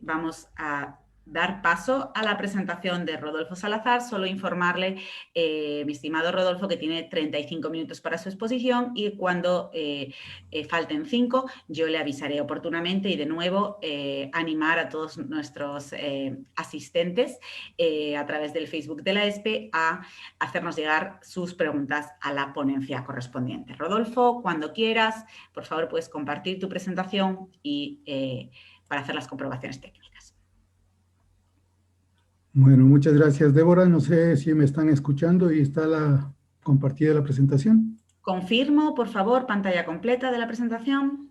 Vamos a dar paso a la presentación de Rodolfo Salazar. Solo informarle, mi estimado Rodolfo, que tiene 35 minutos para su exposición y cuando falten 5, yo le avisaré oportunamente y de nuevo animar a todos nuestros asistentes a través del Facebook de la ESPE a hacernos llegar sus preguntas a la ponencia correspondiente. Rodolfo, cuando quieras, por favor, puedes compartir tu presentación y para hacer las comprobaciones técnicas. Bueno, muchas gracias, Débora. No sé si me están escuchando y está la compartida la presentación. Confirmo, por favor, pantalla completa de la presentación.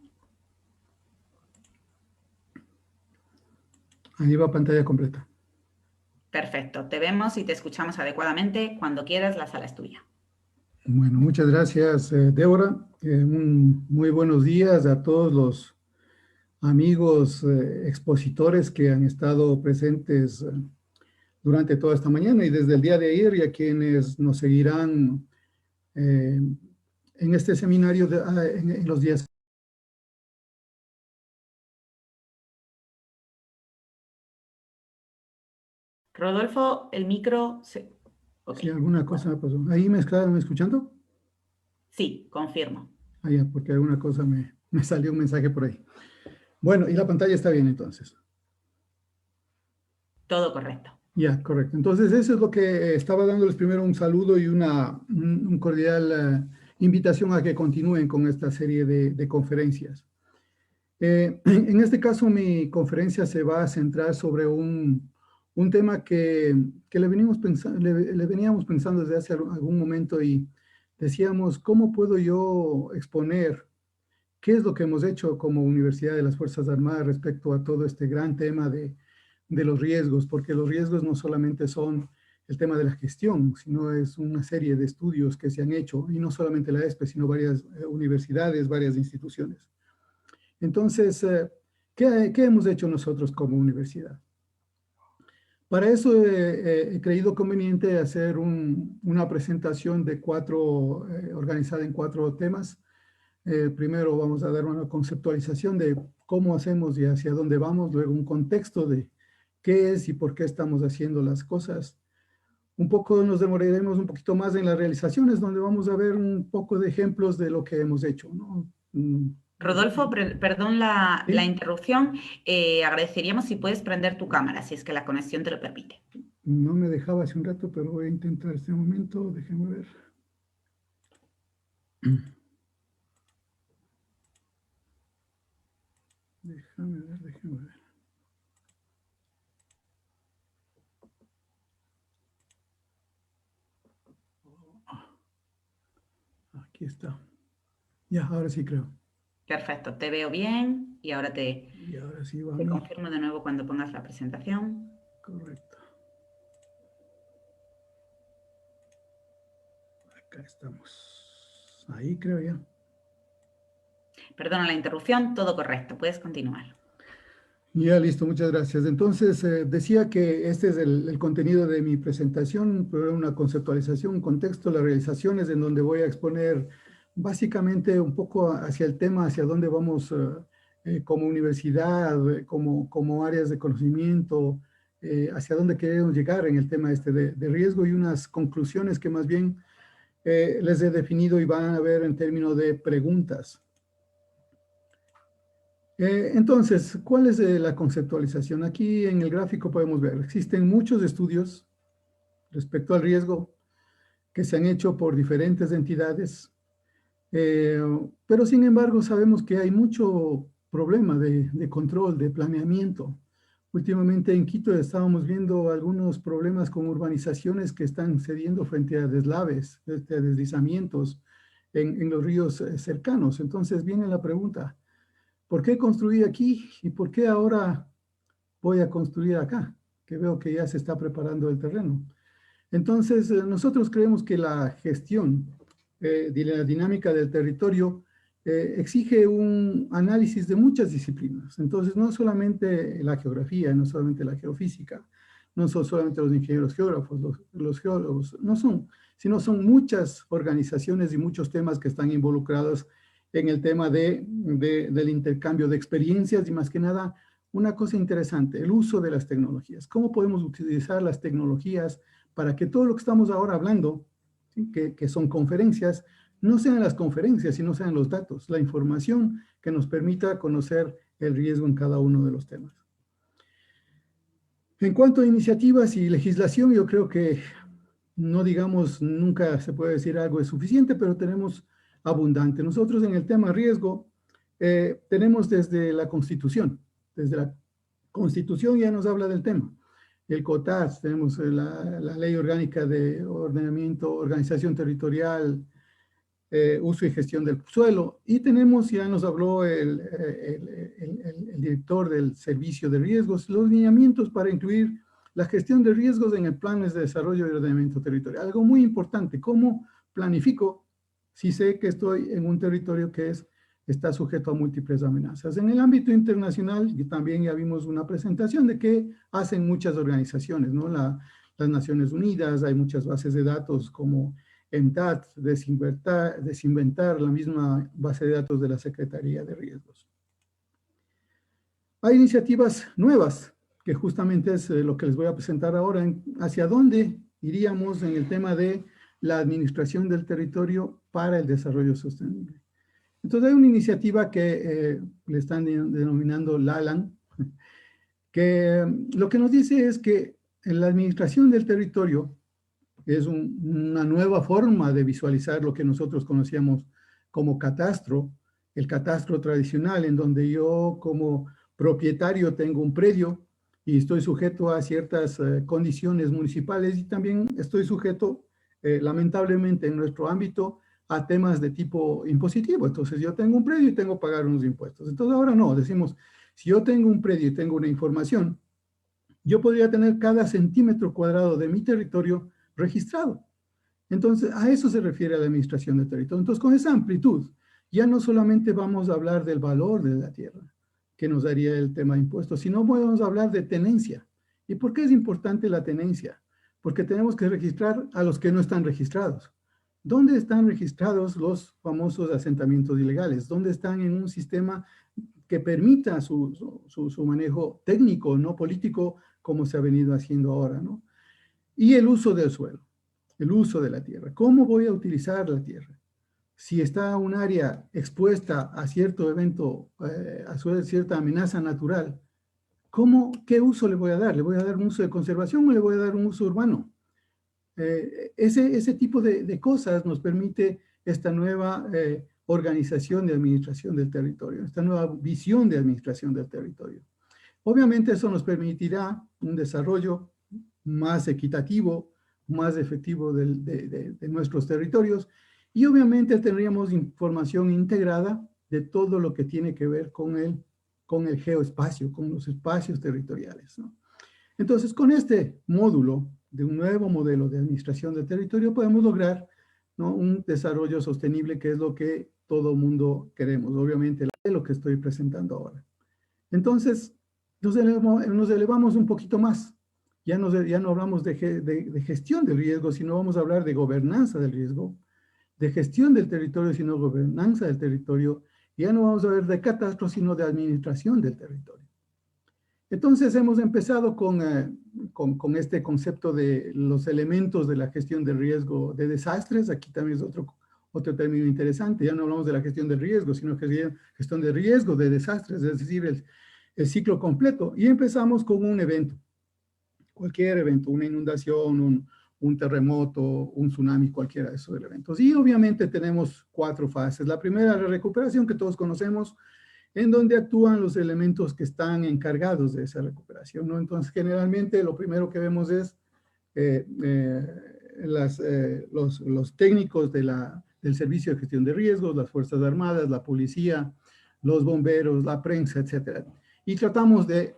Ahí va pantalla completa. Perfecto, te vemos y te escuchamos adecuadamente. Cuando quieras, la sala es tuya. Bueno, muchas gracias, Débora. Muy buenos días a todos los amigos expositores que han estado presentes durante toda esta mañana y desde el día de ayer y a quienes nos seguirán en este seminario en los días. Rodolfo, el micro... Okay. Si alguna cosa me pasó. ¿Ahí me están escuchando? Sí, confirmo. Ah, ya, porque alguna cosa me salió un mensaje por ahí. Bueno, y la pantalla está bien entonces. Todo correcto. Ya, correcto. Entonces, eso es lo que estaba dándoles primero un saludo y un cordial invitación a que continúen con esta serie de conferencias. En este caso, mi conferencia se va a centrar sobre un tema que le veníamos pensando desde hace algún momento y decíamos, ¿cómo puedo yo exponer qué es lo que hemos hecho como Universidad de las Fuerzas Armadas respecto a todo este gran tema de los riesgos? Porque los riesgos no solamente son el tema de la gestión, sino es una serie de estudios que se han hecho, y no solamente la ESPE, sino varias universidades, varias instituciones. Entonces, ¿qué hemos hecho nosotros como universidad? Para eso he creído conveniente hacer una presentación de organizada en 4 temas. Primero vamos a dar una conceptualización de cómo hacemos y hacia dónde vamos, luego un contexto de qué es y por qué estamos haciendo las cosas. Un poco nos demoraremos un poquito más en las realizaciones, donde vamos a ver un poco de ejemplos de lo que hemos hecho, ¿no? Rodolfo, perdón la ¿Sí? interrupción. Agradeceríamos si puedes prender tu cámara, si es que la conexión te lo permite. No me dejaba hace un rato, pero voy a intentar este momento. Déjenme ver. Déjame ver. Aquí está. Ya, ahora sí creo. Perfecto, te veo bien y ahora Y ahora sí va a te mí. confirmo de nuevo cuando pongas la presentación. Correcto. Acá estamos. Ahí creo ya. Perdona la interrupción, todo correcto, puedes continuar. Ya, listo, muchas gracias. Entonces, decía que este es el contenido de mi presentación, pero una conceptualización, un contexto, las realizaciones en donde voy a exponer básicamente un poco hacia el tema, hacia dónde vamos como universidad, como áreas de conocimiento, hacia dónde queremos llegar en el tema este de riesgo y unas conclusiones que más bien les he definido y van a ver en términos de preguntas. Entonces, ¿cuál es la conceptualización? Aquí en el gráfico podemos ver, existen muchos estudios respecto al riesgo que se han hecho por diferentes entidades, pero sin embargo sabemos que hay mucho problema de control, de planeamiento. Últimamente en Quito estábamos viendo algunos problemas con urbanizaciones que están cediendo frente a deslaves, a deslizamientos en los ríos cercanos. Entonces viene la pregunta, ¿por qué construí aquí y por qué ahora voy a construir acá? Que veo que ya se está preparando el terreno. Entonces, nosotros creemos que la gestión de la dinámica del territorio exige un análisis de muchas disciplinas. Entonces, no solamente la geografía, no solamente la geofísica, no son solamente los ingenieros geógrafos, los geólogos, no son, sino son muchas organizaciones y muchos temas que están involucrados en el tema del intercambio de experiencias y más que nada, una cosa interesante, el uso de las tecnologías. ¿Cómo podemos utilizar las tecnologías para que todo lo que estamos ahora hablando, ¿sí? que son conferencias, no sean las conferencias, sino sean los datos, la información que nos permita conocer el riesgo en cada uno de los temas? En cuanto a iniciativas y legislación, yo creo que no digamos, nunca se puede decir algo es suficiente, pero tenemos abundante. Nosotros en el tema riesgo tenemos desde la Constitución ya nos habla del tema. El COTAS, tenemos la Ley Orgánica de Ordenamiento, Organización Territorial, Uso y Gestión del Suelo, y tenemos, ya nos habló el director del Servicio de Riesgos, los lineamientos para incluir la gestión de riesgos en el planes de desarrollo y ordenamiento territorial. Algo muy importante, ¿cómo planifico si sé que estoy en un territorio que está sujeto a múltiples amenazas? En el ámbito internacional, y también ya vimos una presentación de que hacen muchas organizaciones, ¿no? Las Naciones Unidas, hay muchas bases de datos como ENTAD, desinventar la misma base de datos de la Secretaría de Riesgos. Hay iniciativas nuevas, que justamente es lo que les voy a presentar ahora, hacia dónde iríamos en el tema de la administración del territorio para el desarrollo sostenible. Entonces hay una iniciativa que le están denominando LALAN, que lo que nos dice es que en la administración del territorio es una nueva forma de visualizar lo que nosotros conocíamos como catastro, el catastro tradicional, en donde yo como propietario tengo un predio y estoy sujeto a ciertas condiciones municipales y también estoy sujeto, lamentablemente en nuestro ámbito, a temas de tipo impositivo. Entonces yo tengo un predio y tengo que pagar unos impuestos. Entonces ahora no, decimos, si yo tengo un predio y tengo una información, yo podría tener cada centímetro cuadrado de mi territorio registrado. Entonces, a eso se refiere a la administración del territorio. Entonces, con esa amplitud, ya no solamente vamos a hablar del valor de la tierra, que nos daría el tema de impuestos, sino podemos hablar de tenencia. ¿Y por qué es importante la tenencia? Porque tenemos que registrar a los que no están registrados. ¿Dónde están registrados los famosos asentamientos ilegales? ¿Dónde están en un sistema que permita su manejo técnico, no político, como se ha venido haciendo ahora, ¿no? Y el uso del suelo, el uso de la tierra. ¿Cómo voy a utilizar la tierra? Si está un área expuesta a cierto evento, a cierta amenaza natural, ¿qué uso le voy a dar? ¿Le voy a dar un uso de conservación o le voy a dar un uso urbano? Ese tipo de cosas nos permite esta nueva organización de administración del territorio, esta nueva visión de administración del territorio. Obviamente eso nos permitirá un desarrollo más equitativo, más efectivo de nuestros territorios y obviamente tendríamos información integrada de todo lo que tiene que ver con el geoespacio, con los espacios territoriales, ¿no? Entonces, con este módulo de un nuevo modelo de administración del territorio podemos lograr, ¿no?, un desarrollo sostenible, que es lo que todo mundo queremos, obviamente, lo que estoy presentando ahora. Entonces, nos elevamos un poquito más. Ya no hablamos de gestión del riesgo, sino vamos a hablar de gobernanza del riesgo, de gestión del territorio, sino gobernanza del territorio. Ya no vamos a hablar de catastro, sino de administración del territorio. Entonces hemos empezado con este concepto de los elementos de la gestión del riesgo de desastres. Aquí también es otro término interesante. Ya no hablamos de la gestión del riesgo, sino gestión de riesgo de desastres, es decir, el ciclo completo. Y empezamos con un evento, cualquier evento, una inundación, un terremoto, un tsunami, cualquiera de esos eventos. Y obviamente tenemos 4 fases. La primera, la recuperación, que todos conocemos, en donde actúan los elementos que están encargados de esa recuperación, ¿no? Entonces, generalmente lo primero que vemos es los técnicos del Servicio de Gestión de Riesgos, las Fuerzas Armadas, la policía, los bomberos, la prensa, etcétera. Y tratamos de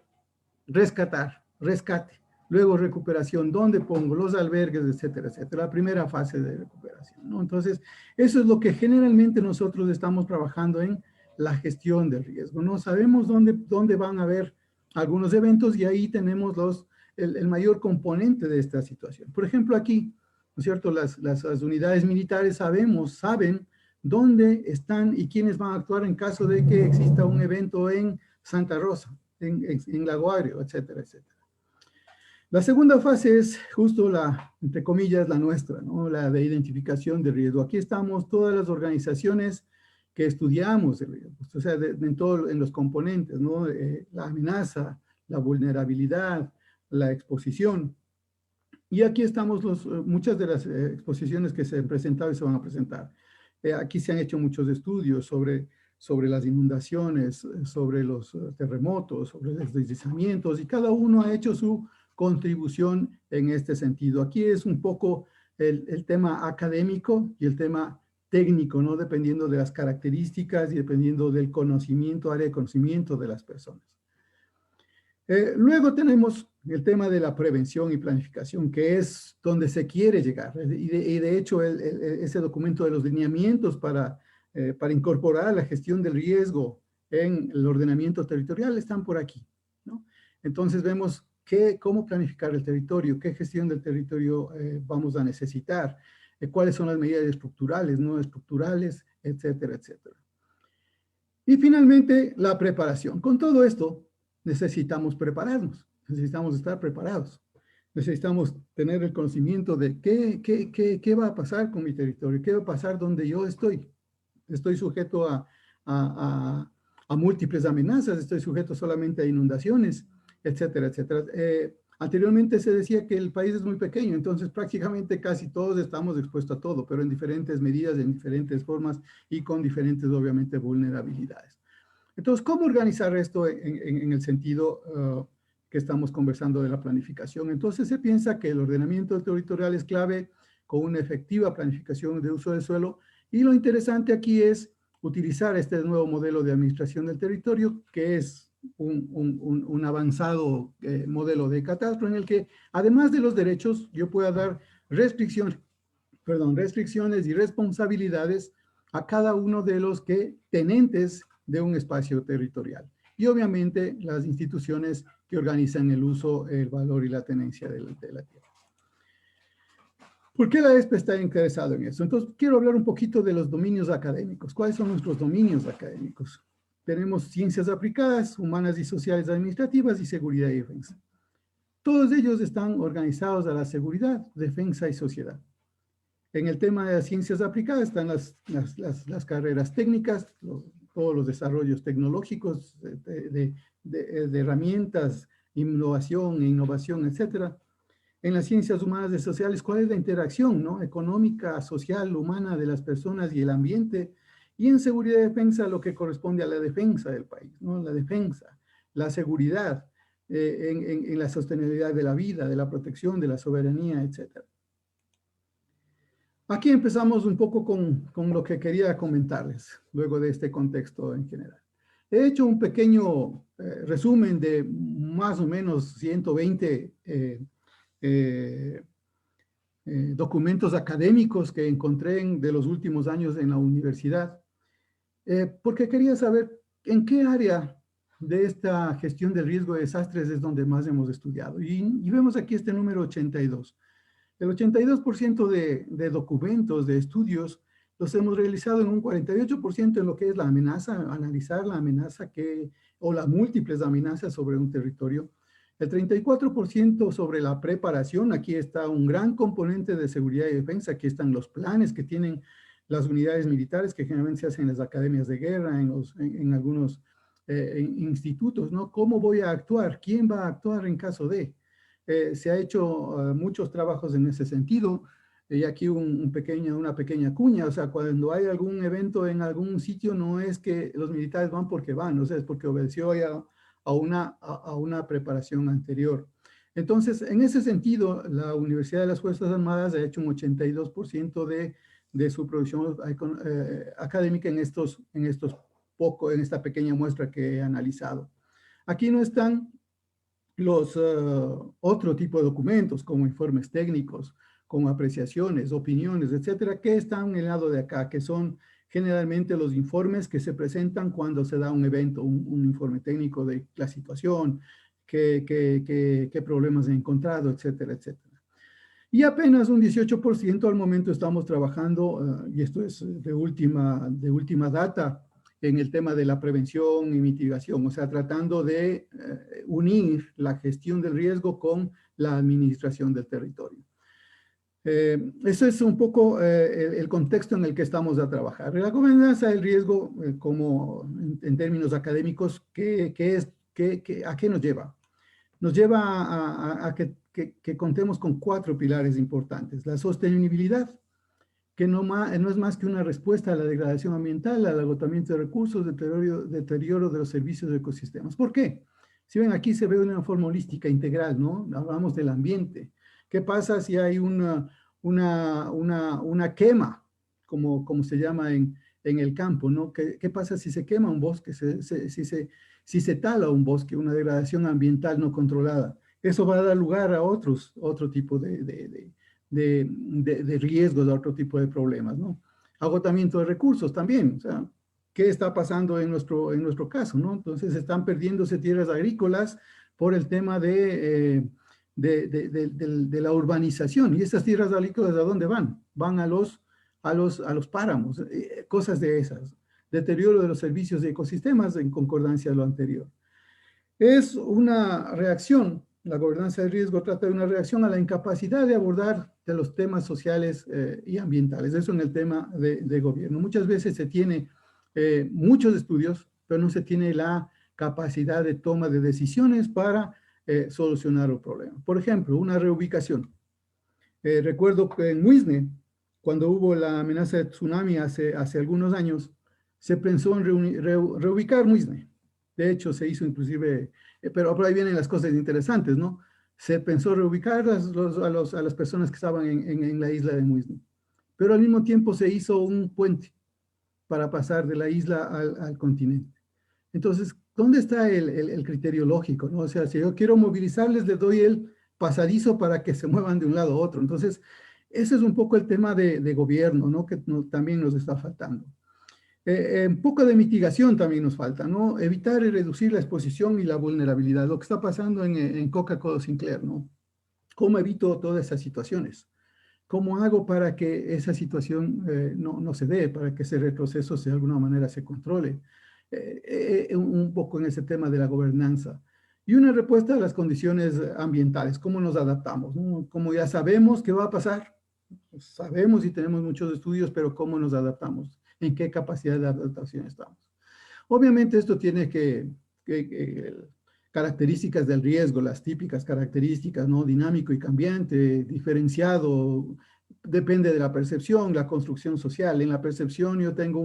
rescate, luego recuperación, dónde pongo los albergues, etcétera, etcétera. La primera fase de recuperación, ¿no? Entonces, eso es lo que generalmente nosotros estamos trabajando en la gestión del riesgo. No sabemos dónde van a haber algunos eventos y ahí tenemos el mayor componente de esta situación. Por ejemplo, aquí, ¿no es cierto? Las unidades militares saben dónde están y quiénes van a actuar en caso de que exista un evento en Santa Rosa, en Lago Agrio, etcétera, etcétera. La segunda fase es justo la, entre comillas, la nuestra, ¿no? La de identificación de riesgo. Aquí estamos todas las organizaciones que estudiamos el riesgo, o sea, en los componentes, ¿no? La amenaza, la vulnerabilidad, la exposición. Y aquí estamos muchas de las exposiciones que se han presentado y se van a presentar. Aquí se han hecho muchos estudios sobre las inundaciones, sobre los terremotos, sobre los deslizamientos, y cada uno ha hecho su contribución en este sentido. Aquí es un poco el tema académico y el tema técnico, ¿no? Dependiendo de las características y dependiendo del conocimiento, área de conocimiento de las personas. Luego tenemos el tema de la prevención y planificación, que es donde se quiere llegar. Y de hecho, ese documento de los lineamientos para incorporar la gestión del riesgo en el ordenamiento territorial están por aquí, ¿no? Entonces vemos cómo planificar el territorio, qué gestión del territorio vamos a necesitar, cuáles son las medidas estructurales, no estructurales, etcétera, etcétera. Y finalmente, la preparación. Con todo esto, necesitamos prepararnos, necesitamos estar preparados, necesitamos tener el conocimiento de qué va a pasar con mi territorio, qué va a pasar donde yo estoy. Estoy sujeto a múltiples amenazas, estoy sujeto solamente a inundaciones, etcétera, etcétera. Anteriormente se decía que el país es muy pequeño, entonces prácticamente casi todos estamos expuestos a todo, pero en diferentes medidas, en diferentes formas y con diferentes, obviamente, vulnerabilidades. Entonces, ¿cómo organizar esto en el sentido que estamos conversando de la planificación? Entonces, se piensa que el ordenamiento territorial es clave con una efectiva planificación de uso del suelo, y lo interesante aquí es utilizar este nuevo modelo de administración del territorio, que es un avanzado modelo de catastro en el que, además de los derechos, yo pueda dar restricciones y responsabilidades a cada uno de los tenentes de un espacio territorial. Y obviamente las instituciones que organizan el uso, el valor y la tenencia de la tierra. ¿Por qué la ESPE está interesado en eso? Entonces, quiero hablar un poquito de los dominios académicos. ¿Cuáles son nuestros dominios académicos? Tenemos ciencias aplicadas, humanas y sociales administrativas y seguridad y defensa. Todos ellos están organizados a la seguridad, defensa y sociedad. En el tema de las ciencias aplicadas están las carreras técnicas, todos los desarrollos tecnológicos de herramientas, innovación, etcétera. En las ciencias humanas y sociales, ¿cuál es la interacción, ¿no? Económica, social, humana de las personas y el ambiente? Y en seguridad y defensa, lo que corresponde a la defensa del país, ¿no? La defensa, la seguridad, en la sostenibilidad de la vida, de la protección, de la soberanía, etcétera. Aquí empezamos un poco con lo que quería comentarles, luego de este contexto en general. He hecho un pequeño resumen de más o menos 120 documentos académicos que encontré de los últimos años en la universidad, porque quería saber en qué área de esta gestión del riesgo de desastres es donde más hemos estudiado. Y vemos aquí este número 82. El 82% de documentos, de estudios, los hemos realizado en un 48% en lo que es la amenaza, analizar la amenaza o las múltiples amenazas sobre un territorio. El 34% sobre la preparación, aquí está un gran componente de seguridad y defensa, aquí están los planes que tienen las unidades militares que generalmente se hacen en las academias de guerra, en algunos institutos, ¿no? ¿Cómo voy a actuar? ¿Quién va a actuar en caso de? Se ha hecho muchos trabajos en ese sentido, y aquí una pequeña cuña, o sea, cuando hay algún evento en algún sitio, no es que los militares van porque van, o sea, es porque obedeció a una preparación anterior. Entonces, en ese sentido, la Universidad de las Fuerzas Armadas ha hecho un 82% de su producción académica en esta pequeña muestra que he analizado. Aquí no están los otro tipo de documentos, como informes técnicos, como apreciaciones, opiniones, etcétera, que están en el lado de acá, que son generalmente los informes que se presentan cuando se da un evento, un informe técnico de la situación, qué problemas he encontrado, etcétera, etcétera. Y apenas un 18% al momento estamos trabajando, y esto es de última data, en el tema de la prevención y mitigación, o sea, tratando de unir la gestión del riesgo con la administración del territorio. Eso es un poco el contexto en el que estamos a trabajar. La gobernanza del riesgo, como en términos académicos, ¿a qué nos lleva? Nos lleva a que contemos con 4 pilares importantes. La sostenibilidad, que no es más que una respuesta a la degradación ambiental, al agotamiento de recursos, deterioro de los servicios de ecosistemas. ¿Por qué? Si ven, aquí se ve de una forma holística, integral, ¿no? Hablamos del ambiente. ¿Qué pasa si hay una quema, como se llama en el campo, ¿no? ¿Qué pasa si se quema un bosque, si se tala un bosque, una degradación ambiental no controlada? Eso va a dar lugar a otro tipo de riesgos, a otro tipo de problemas, ¿no? Agotamiento de recursos también, o sea, ¿qué está pasando en nuestro caso, ¿no? Entonces están perdiéndose tierras agrícolas por el tema de la urbanización. ¿Y estas tierras agrícolas a dónde van? Van a los páramos, cosas de esas. Deterioro de los servicios de ecosistemas en concordancia a lo anterior. Es una reacción, la gobernanza de riesgo trata de una reacción a la incapacidad de abordar de los temas sociales y ambientales. Eso en el tema de gobierno. Muchas veces se tiene muchos estudios, pero no se tiene la capacidad de toma de decisiones para solucionar el problema. Por ejemplo, una reubicación. Recuerdo que en Muisne, cuando hubo la amenaza de tsunami hace algunos años, se pensó en reubicar Muisne. De hecho, se hizo inclusive, pero por ahí vienen las cosas interesantes, ¿no? Se pensó reubicar a las personas que estaban en la isla de Muisne. Pero al mismo tiempo se hizo un puente para pasar de la isla al continente. Entonces, ¿dónde está el criterio lógico, ¿no? O sea, si yo quiero movilizarles, les doy el pasadizo para que se muevan de un lado a otro. Entonces, ese es un poco el tema de gobierno, ¿no? Que también nos está faltando. Un poco de mitigación también nos falta, ¿no? Evitar y reducir la exposición y la vulnerabilidad. Lo que está pasando en Coca-Cola Sinclair, ¿no? ¿Cómo evito todas esas situaciones? ¿Cómo hago para que esa situación no se dé, para que ese retroceso de alguna manera se controle? Un poco en ese tema de la gobernanza. Y una respuesta a las condiciones ambientales, ¿cómo nos adaptamos, ¿no? Como ya sabemos qué va a pasar, pues sabemos y tenemos muchos estudios, pero ¿cómo nos adaptamos? ¿En qué capacidad de adaptación estamos? Obviamente esto tiene características del riesgo, las típicas características, ¿no? Dinámico y cambiante, diferenciado, depende de la percepción, la construcción social. En la percepción yo tengo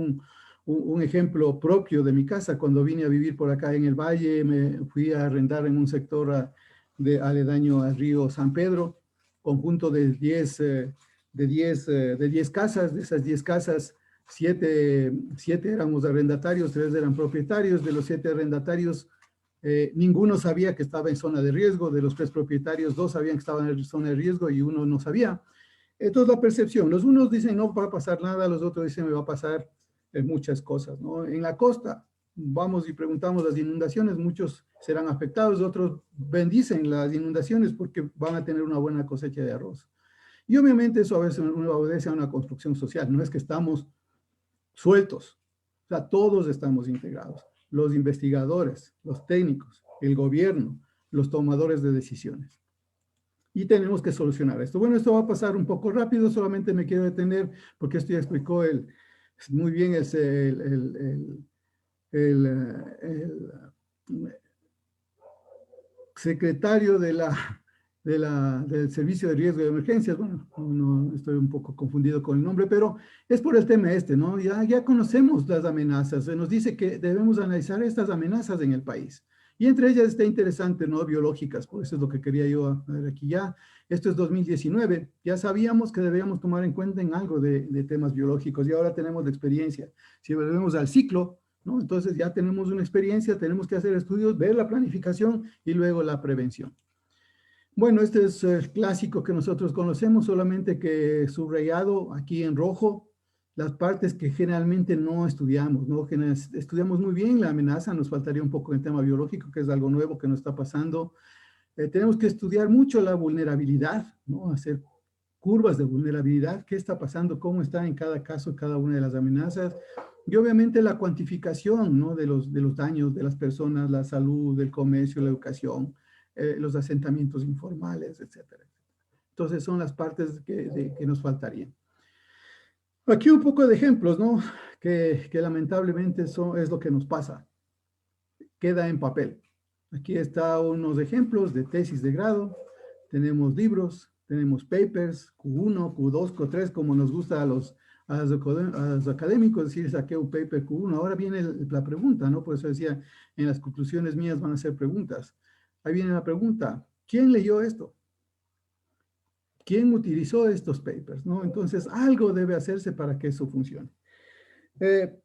un ejemplo propio de mi casa. Cuando vine a vivir por acá en el valle, me fui a arrendar en un sector aledaño al río San Pedro, conjunto de 10 casas. De esas 10 casas, 7 éramos arrendatarios, 3 eran propietarios. De los 7 arrendatarios, ninguno sabía que estaba en zona de riesgo. De los 3 propietarios, 2 sabían que estaban en zona de riesgo y uno no sabía. Entonces la percepción, los unos dicen no va a pasar nada, los otros dicen me va a pasar muchas cosas, ¿no? En la costa, vamos y preguntamos las inundaciones, muchos serán afectados, otros bendicen las inundaciones porque van a tener una buena cosecha de arroz. Y obviamente eso a veces obedece a una construcción social, no es que estamos sueltos, o sea, todos estamos integrados, los investigadores, los técnicos, el gobierno, los tomadores de decisiones. Y tenemos que solucionar esto. Bueno, esto va a pasar un poco rápido, solamente me quiero detener porque esto ya explicó muy bien el secretario del Servicio de Riesgo de Emergencias. Bueno, no estoy un poco confundido con el nombre, pero es por el tema ¿no? Ya conocemos las amenazas. Se nos dice que debemos analizar estas amenazas en el país. Y entre ellas está interesante, ¿no? Biológicas, por eso es lo que quería yo ver aquí ya. Esto es 2019, ya sabíamos que debíamos tomar en cuenta en algo de temas biológicos y ahora tenemos la experiencia. Si volvemos al ciclo, ¿no? Entonces ya tenemos una experiencia, tenemos que hacer estudios, ver la planificación y luego la prevención. Bueno, este es el clásico que nosotros conocemos, solamente que subrayado aquí en rojo, las partes que generalmente no estudiamos, ¿no? Estudiamos muy bien la amenaza, nos faltaría un poco el tema biológico, que es algo nuevo que nos está pasando. Tenemos que estudiar mucho la vulnerabilidad, ¿no? Hacer curvas de vulnerabilidad, qué está pasando, cómo está en cada caso, cada una de las amenazas, y obviamente la cuantificación, ¿no? de los daños de las personas, la salud, el comercio, la educación, los asentamientos informales, etcétera. Entonces son las partes que nos faltarían. Aquí un poco de ejemplos, ¿no? Que lamentablemente eso es lo que nos pasa. Queda en papel. Aquí están unos ejemplos de tesis de grado. Tenemos libros, tenemos papers, Q1, Q2, Q3, como nos gusta a los académicos, decir, saqué un paper Q1. Ahora viene la pregunta, ¿no? Por eso decía, en las conclusiones mías van a ser preguntas. Ahí viene la pregunta, ¿quién leyó esto? ¿Quién utilizó estos papers? ¿No? Entonces, algo debe hacerse para que eso funcione.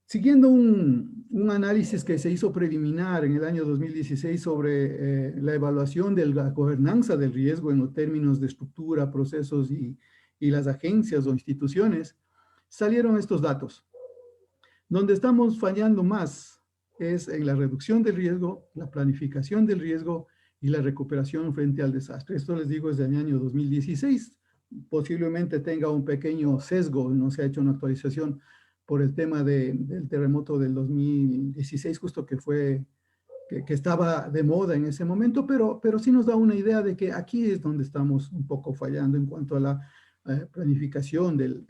Siguiendo un análisis que se hizo preliminar en el año 2016 sobre la evaluación de la gobernanza del riesgo en los términos de estructura, procesos y las agencias o instituciones, salieron estos datos. Donde estamos fallando más es en la reducción del riesgo, la planificación del riesgo y la recuperación frente al desastre. Esto les digo desde el año 2016. Posiblemente tenga un pequeño sesgo, no se ha hecho una actualización por el tema del terremoto del 2016, justo que estaba de moda en ese momento, pero sí nos da una idea de que aquí es donde estamos un poco fallando en cuanto a la planificación del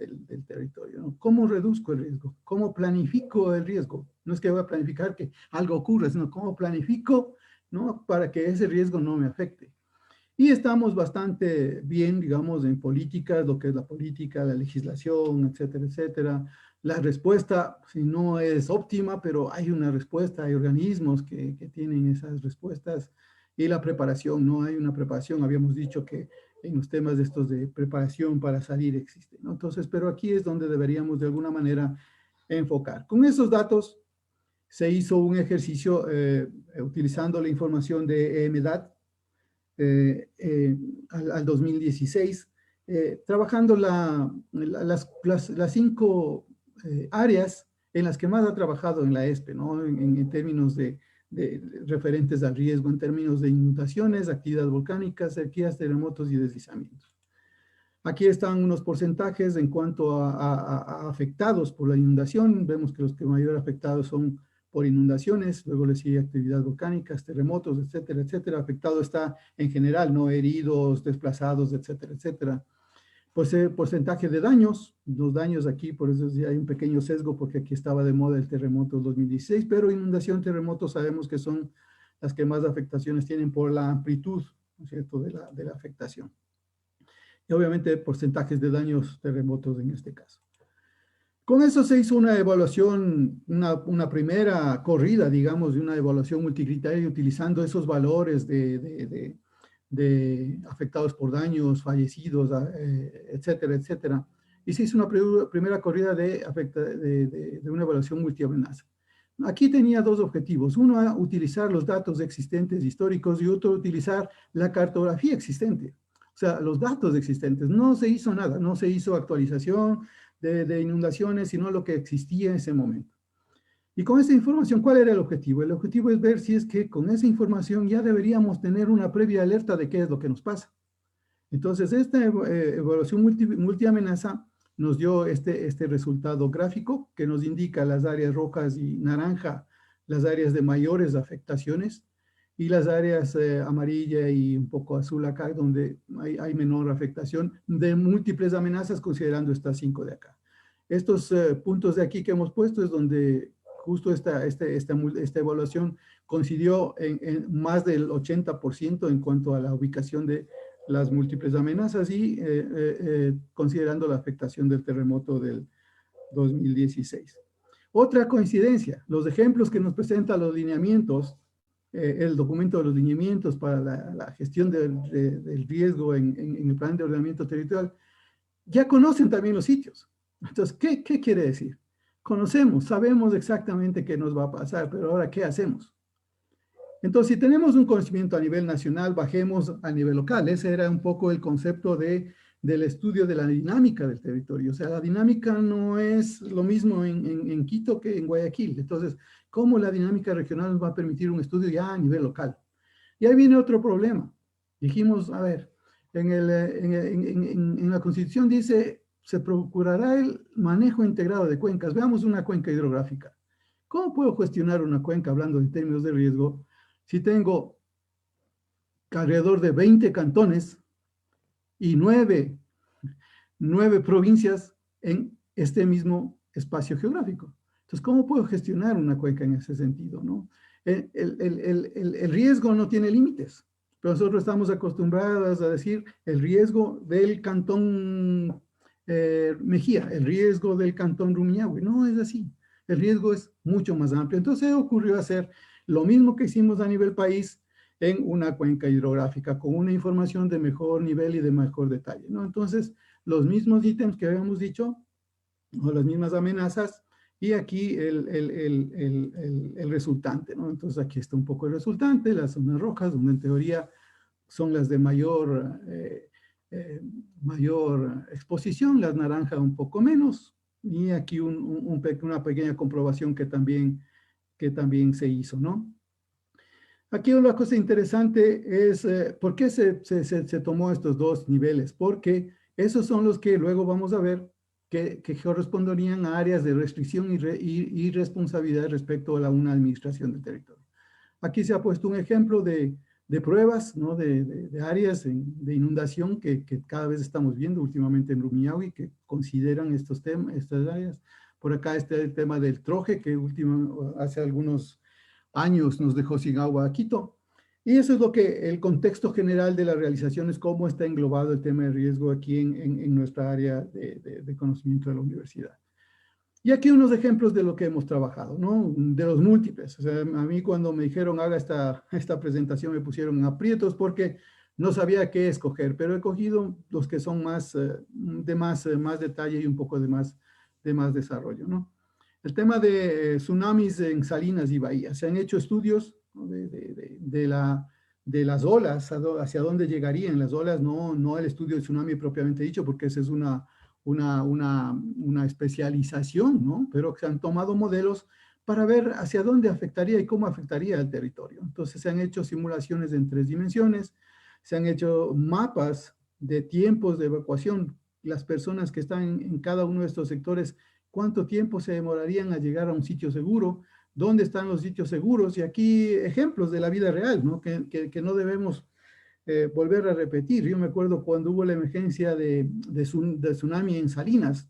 territorio, ¿no? ¿Cómo reduzco el riesgo? ¿Cómo planifico el riesgo? No es que voy a planificar que algo ocurra, sino cómo planifico, ¿no? Para que ese riesgo no me afecte. Y estamos bastante bien, digamos, en políticas, lo que es la política, la legislación, etcétera, etcétera. La respuesta, si no es óptima, pero hay una respuesta, hay organismos que tienen esas respuestas. Y la preparación, no hay una preparación. Habíamos dicho que en los temas de estos de preparación para salir existe, ¿no? Entonces, pero aquí es donde deberíamos de alguna manera enfocar. Con esos datos se hizo un ejercicio utilizando la información de EMDAT, al 2016, trabajando las 5 áreas en las que más ha trabajado en la ESPE, ¿no? En términos de referentes al riesgo, en términos de inundaciones, actividad volcánica, sequías, terremotos y deslizamientos. Aquí están unos porcentajes en cuanto a afectados por la inundación. Vemos que los que mayor afectados son por inundaciones, luego le sigue actividad volcánicas, terremotos, etcétera, etcétera. Afectado está en general, no heridos, desplazados, etcétera, etcétera. Pues porcentaje de daños, los daños aquí, por eso hay un pequeño sesgo, porque aquí estaba de moda el terremoto 2016, pero inundación, terremotos, sabemos que son las que más afectaciones tienen por la amplitud, ¿no es cierto?, de la afectación. Y obviamente porcentajes de daños, terremotos en este caso. Con eso se hizo una evaluación, una primera corrida, digamos, de una evaluación multicriterio utilizando esos valores de afectados por daños, fallecidos, etcétera, etcétera. Y se hizo una primera corrida de una evaluación multiamenaza. Aquí tenía 2 objetivos. Uno, utilizar los datos existentes históricos y otro, utilizar la cartografía existente. O sea, los datos existentes. No se hizo nada, no se hizo actualización de inundaciones, sino lo que existía en ese momento. Y con esa información, ¿cuál era el objetivo? El objetivo es ver si es que con esa información ya deberíamos tener una previa alerta de qué es lo que nos pasa. Entonces, esta evaluación multiamenaza nos dio este resultado gráfico que nos indica las áreas rojas y naranja, las áreas de mayores afectaciones, y las áreas amarilla y un poco azul acá, donde hay menor afectación de múltiples amenazas, considerando estas 5 de acá. Estos puntos de aquí que hemos puesto es donde justo esta evaluación coincidió en más del 80% en cuanto a la ubicación de las múltiples amenazas y considerando la afectación del terremoto del 2016. Otra coincidencia, los ejemplos que nos presentan los lineamientos, el documento de los lineamientos para la gestión del riesgo en el plan de ordenamiento territorial, ya conocen también los sitios. Entonces, ¿qué quiere decir? Conocemos, sabemos exactamente qué nos va a pasar, pero ahora, ¿qué hacemos? Entonces, si tenemos un conocimiento a nivel nacional, bajemos a nivel local. Ese era un poco el concepto del estudio de la dinámica del territorio. O sea, la dinámica no es lo mismo en Quito que en Guayaquil. Entonces, ¿cómo la dinámica regional nos va a permitir un estudio ya a nivel local? Y ahí viene otro problema. Dijimos, a ver, En la Constitución dice, se procurará el manejo integrado de cuencas. Veamos una cuenca hidrográfica. ¿Cómo puedo gestionar una cuenca hablando en términos de riesgo si tengo alrededor de 20 cantones y 9 provincias en este mismo espacio geográfico? Entonces, ¿cómo puedo gestionar una cuenca en ese sentido, no? El riesgo no tiene límites, pero nosotros estamos acostumbrados a decir el riesgo del cantón Mejía, el riesgo del cantón Rumiñahui. No es así. El riesgo es mucho más amplio. Entonces, se ocurrió hacer lo mismo que hicimos a nivel país en una cuenca hidrográfica con una información de mejor nivel y de mejor detalle, ¿no? Entonces, los mismos ítems que habíamos dicho, o las mismas amenazas, y aquí el resultante, ¿no? Entonces, aquí está un poco el resultante, las zonas rojas, donde en teoría son las de mayor exposición, las naranjas un poco menos, y aquí una pequeña comprobación que también se hizo, ¿no? Aquí una cosa interesante es por qué se tomó estos dos niveles, porque esos son los que luego vamos a ver que corresponderían a áreas de restricción y responsabilidad respecto a una administración del territorio. Aquí se ha puesto un ejemplo de pruebas, ¿no? de áreas de inundación que cada vez estamos viendo últimamente en Rumiñahui, que consideran estos temas, estas áreas. Por acá está el tema del troje, que hace algunos años nos dejó sin agua a Quito. Y eso es el contexto general de la realización, es cómo está englobado el tema de riesgo aquí en nuestra área de conocimiento de la universidad. Y aquí unos ejemplos de lo que hemos trabajado, ¿no? De los múltiples. O sea, a mí cuando me dijeron haga esta presentación me pusieron en aprietos porque no sabía qué escoger, pero he cogido los que son más detalle y un poco de más desarrollo, ¿no? El tema de tsunamis en salinas y bahías. Se han hecho estudios, ¿no? de las olas, hacia dónde llegarían las olas, no el estudio de tsunami propiamente dicho, porque esa es una especialización, ¿no? Pero se han tomado modelos para ver hacia dónde afectaría y cómo afectaría el territorio. Entonces se han hecho simulaciones en 3 dimensiones, se han hecho mapas de tiempos de evacuación, las personas que están en cada uno de estos sectores, cuánto tiempo se demorarían a llegar a un sitio seguro, dónde están los sitios seguros, y aquí ejemplos de la vida real, ¿no? Que no debemos volver a repetir. Yo me acuerdo cuando hubo la emergencia de tsunami en Salinas,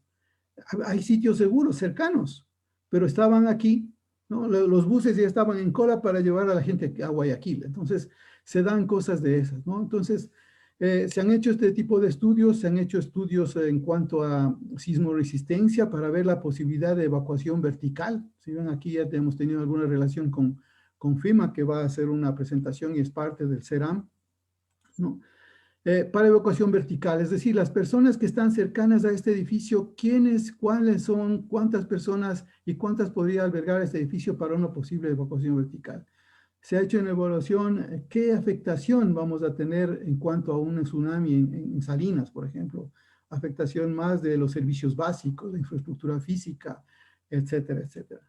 hay sitios seguros, cercanos, pero estaban aquí, ¿no? Los buses ya estaban en cola para llevar a la gente a Guayaquil. Entonces, se dan cosas de esas, ¿no? Entonces, se han hecho este tipo de estudios, se han hecho estudios en cuanto a sismoresistencia para ver la posibilidad de evacuación vertical. Si ven aquí ya hemos tenido alguna relación con FEMA, que va a hacer una presentación y es parte del CERAM, ¿no? Para evacuación vertical, es decir, las personas que están cercanas a este edificio, quiénes, cuáles son, cuántas personas y cuántas podría albergar este edificio para una posible evacuación vertical. Se ha hecho una evaluación, qué afectación vamos a tener en cuanto a un tsunami en Salinas, por ejemplo, afectación más de los servicios básicos, de infraestructura física, etcétera, etcétera.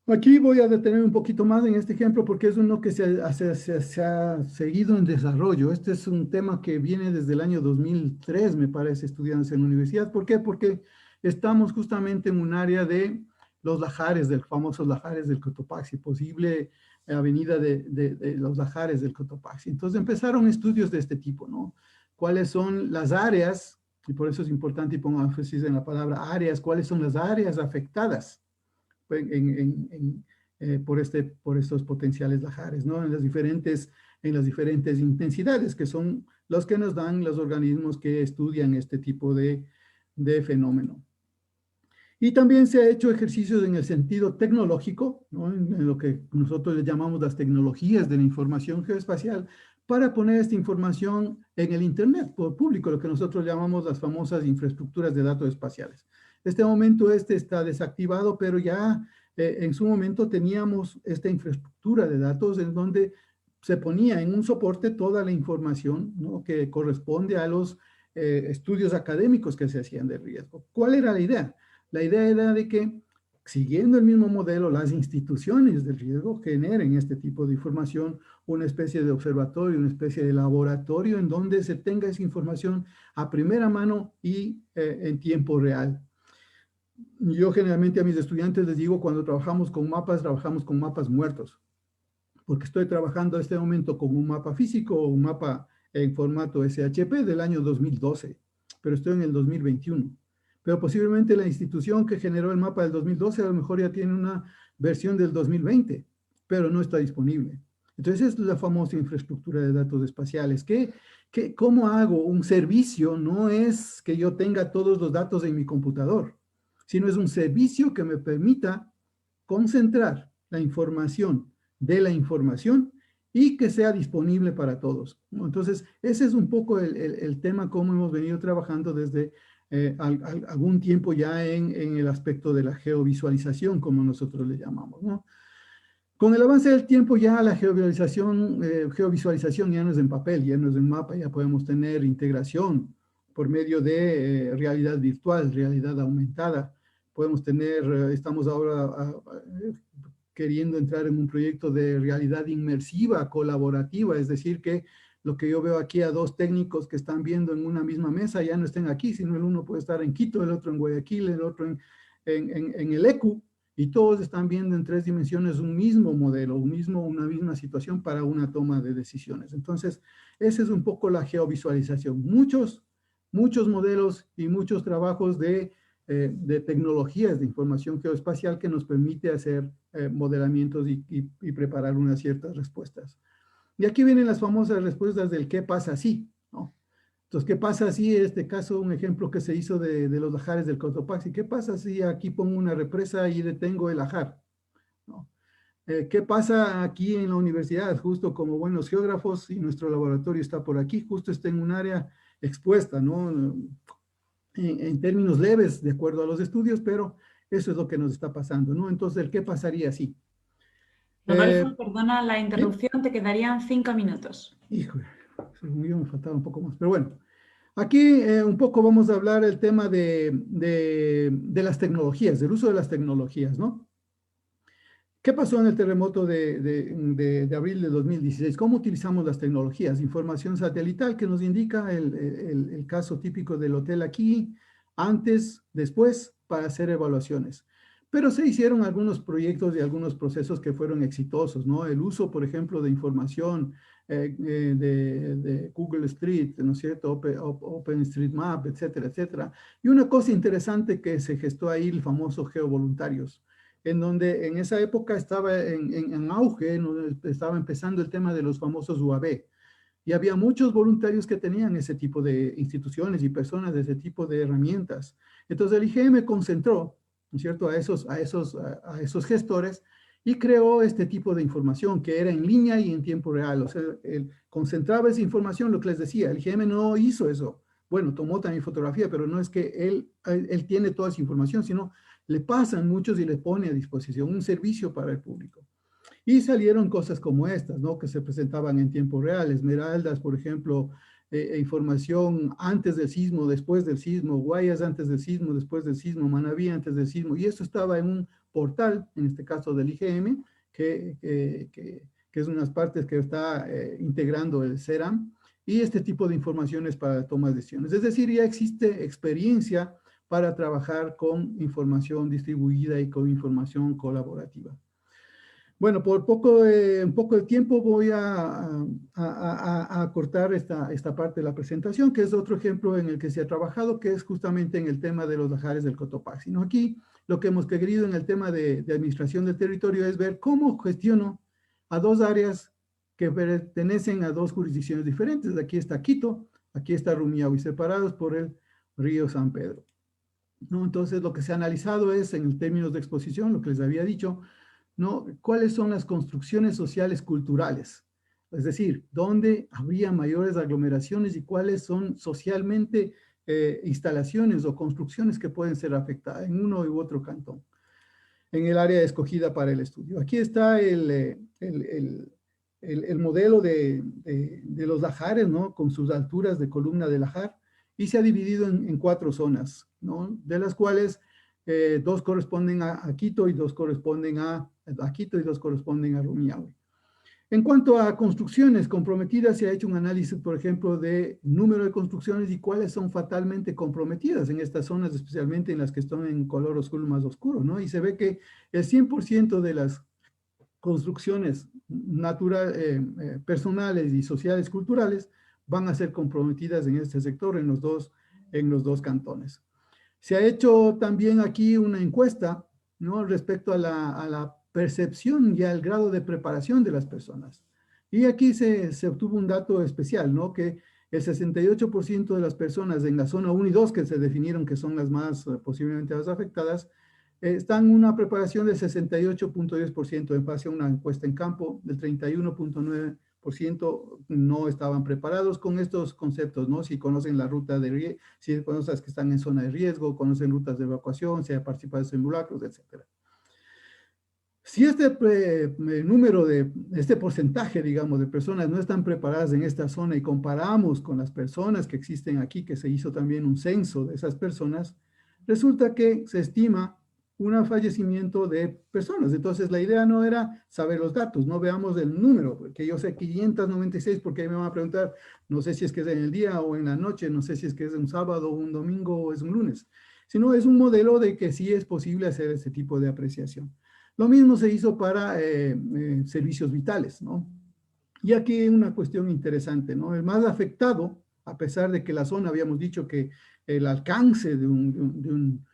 Aquí voy a detener un poquito más en este ejemplo porque es uno que se ha seguido en desarrollo. Este es un tema que viene desde el año 2003, me parece, estudiándose en la universidad. ¿Por qué? Porque estamos justamente en un área de los lajares, del famosos lajares del Cotopaxi, posible avenida de los lajares del Cotopaxi. Entonces empezaron estudios de este tipo, ¿no? ¿Cuáles son las áreas? Y por eso es importante y pongo énfasis en la palabra áreas. ¿Cuáles son las áreas afectadas por estos potenciales lajares, ¿no? En las diferentes intensidades, que son los que nos dan los organismos que estudian este tipo de fenómeno. Y también se ha hecho ejercicios en el sentido tecnológico, ¿no? En lo que nosotros le llamamos las tecnologías de la información geoespacial, para poner esta información en el Internet público, lo que nosotros llamamos las famosas infraestructuras de datos espaciales. En este momento está desactivado, pero ya en su momento teníamos esta infraestructura de datos en donde se ponía en un soporte toda la información, ¿no? Que corresponde a los estudios académicos que se hacían de riesgo. ¿Cuál era la idea? La idea era de que siguiendo el mismo modelo, las instituciones del riesgo generen este tipo de información, una especie de observatorio, una especie de laboratorio en donde se tenga esa información a primera mano y en tiempo real. Yo generalmente a mis estudiantes les digo, cuando trabajamos con mapas muertos, porque estoy trabajando en este momento con un mapa físico o un mapa en formato SHP del año 2012, pero estoy en el 2021. Pero posiblemente la institución que generó el mapa del 2012 a lo mejor ya tiene una versión del 2020, pero no está disponible. Entonces, es la famosa infraestructura de datos espaciales. ¿Cómo hago un servicio? No es que yo tenga todos los datos en mi computador, sino es un servicio que me permita concentrar la información de la información y que sea disponible para todos, ¿no? Entonces, ese es un poco el tema, cómo hemos venido trabajando desde algún tiempo ya en el aspecto de la geovisualización, como nosotros le llamamos, ¿no? Con el avance del tiempo ya la geovisualización ya no es en papel, ya no es en mapa, ya podemos tener integración por medio de realidad virtual, realidad aumentada. Podemos tener, estamos ahora queriendo entrar en un proyecto de realidad inmersiva, colaborativa, es decir, que lo que yo veo aquí a dos técnicos que están viendo en una misma mesa ya no estén aquí, sino el uno puede estar en Quito, el otro en Guayaquil, el otro en el ECU, y todos están viendo en 3 dimensiones un mismo modelo, una misma situación para una toma de decisiones. Entonces, esa es un poco la geovisualización. Muchos modelos y muchos trabajos de tecnologías de información geoespacial que nos permite hacer modelamientos y preparar unas ciertas respuestas. Y aquí vienen las famosas respuestas del qué pasa si, ¿no? Entonces, ¿qué pasa si, en este caso, un ejemplo que se hizo de los lajares del Cotopaxi? ¿Qué pasa si aquí pongo una represa y detengo el lajar, ¿no? ¿Qué pasa aquí en la universidad? Justo como buenos geógrafos, y nuestro laboratorio está por aquí, justo está en un área expuesta, ¿no? En términos leves, de acuerdo a los estudios, pero eso es lo que nos está pasando, ¿no? Entonces, ¿el qué pasaría si? Rodolfo, perdona la ¿Sí? interrupción, te quedarían 5 minutos. Híjole, según yo me faltaba un poco más, pero bueno. Aquí un poco vamos a hablar el tema de las tecnologías, del uso de las tecnologías, ¿no? ¿Qué pasó en el terremoto de abril de 2016? ¿Cómo utilizamos las tecnologías? Información satelital que nos indica el caso típico del hotel aquí, antes, después, para hacer evaluaciones. Pero se hicieron algunos proyectos y algunos procesos que fueron exitosos, ¿no? El uso, por ejemplo, de información de Google Street, ¿no es cierto? OpenStreetMap, etcétera, etcétera. Y una cosa interesante que se gestó ahí, el famoso geovoluntarios, en donde en esa época estaba en auge, ¿no? Estaba empezando el tema de los famosos UAB, y había muchos voluntarios que tenían ese tipo de instituciones y personas de ese tipo de herramientas. Entonces el IGM concentró, ¿no es cierto?, a esos gestores y creó este tipo de información que era en línea y en tiempo real. O sea, él concentraba esa información, lo que les decía, el IGM no hizo eso. Bueno, tomó también fotografía, pero no es que él tiene toda esa información, sino le pasan muchos y le pone a disposición un servicio para el público. Y salieron cosas como estas, ¿no? Que se presentaban en tiempo real, Esmeraldas, por ejemplo, información antes del sismo, después del sismo, Guayas antes del sismo, después del sismo, Manabí antes del sismo, y esto estaba en un portal, en este caso del IGM, que es unas partes que está integrando el CERAM, y este tipo de informaciones para tomar decisiones. Es decir, ya existe experiencia para trabajar con información distribuida y con información colaborativa. Bueno, por un poco de tiempo voy a cortar esta parte de la presentación, que es otro ejemplo en el que se ha trabajado, que es justamente en el tema de los lajares del Cotopaxi, ¿no? Aquí lo que hemos querido en el tema de administración del territorio es ver cómo gestiono a dos áreas que pertenecen a dos jurisdicciones diferentes. Aquí está Quito, aquí está Rumiñahui, separados por el río San Pedro, ¿no? Entonces, lo que se ha analizado es, en términos de exposición, lo que les había dicho, ¿no? ¿Cuáles son las construcciones sociales culturales? Es decir, ¿dónde habría mayores aglomeraciones y cuáles son socialmente instalaciones o construcciones que pueden ser afectadas en uno u otro cantón, en el área escogida para el estudio? Aquí está el modelo de los lajares, ¿no? Con sus alturas de columna de lajar, y se ha dividido en 4 zonas, ¿no? De las cuales 2 corresponden a Quito y 2 corresponden a Quito y 2 corresponden a Rumiñahui. En cuanto a construcciones comprometidas, se ha hecho un análisis, por ejemplo, de número de construcciones y cuáles son fatalmente comprometidas en estas zonas, especialmente en las que están en color oscuro más oscuro, ¿no? Y se ve que el 100% de las construcciones personales y sociales culturales van a ser comprometidas en este sector en los dos cantones. Se ha hecho también aquí una encuesta, ¿no? Respecto a la percepción y al grado de preparación de las personas. Y aquí se obtuvo un dato especial, ¿no? Que el 68% de las personas en la zona 1 y 2, que se definieron que son las más posiblemente más afectadas, están en una preparación del 68.10% en base a una encuesta en campo, del 31.9% no estaban preparados con estos conceptos, ¿no? Si conocen la ruta de riesgo, si conocen las que están en zona de riesgo, conocen rutas de evacuación, si ha participado en simulacros, etc. Si este número este porcentaje, digamos, de personas no están preparadas en esta zona y comparamos con las personas que existen aquí, que se hizo también un censo de esas personas, resulta que se estima un fallecimiento de personas. Entonces, la idea no era saber los datos, no veamos el número, que yo sé 596, porque ahí me van a preguntar, no sé si es que es en el día o en la noche, no sé si es que es un sábado, un domingo o es un lunes, sino es un modelo de que sí es posible hacer ese tipo de apreciación. Lo mismo se hizo para servicios vitales, ¿no? Y aquí hay una cuestión interesante, ¿no? El más afectado, a pesar de que la zona, habíamos dicho que el alcance de un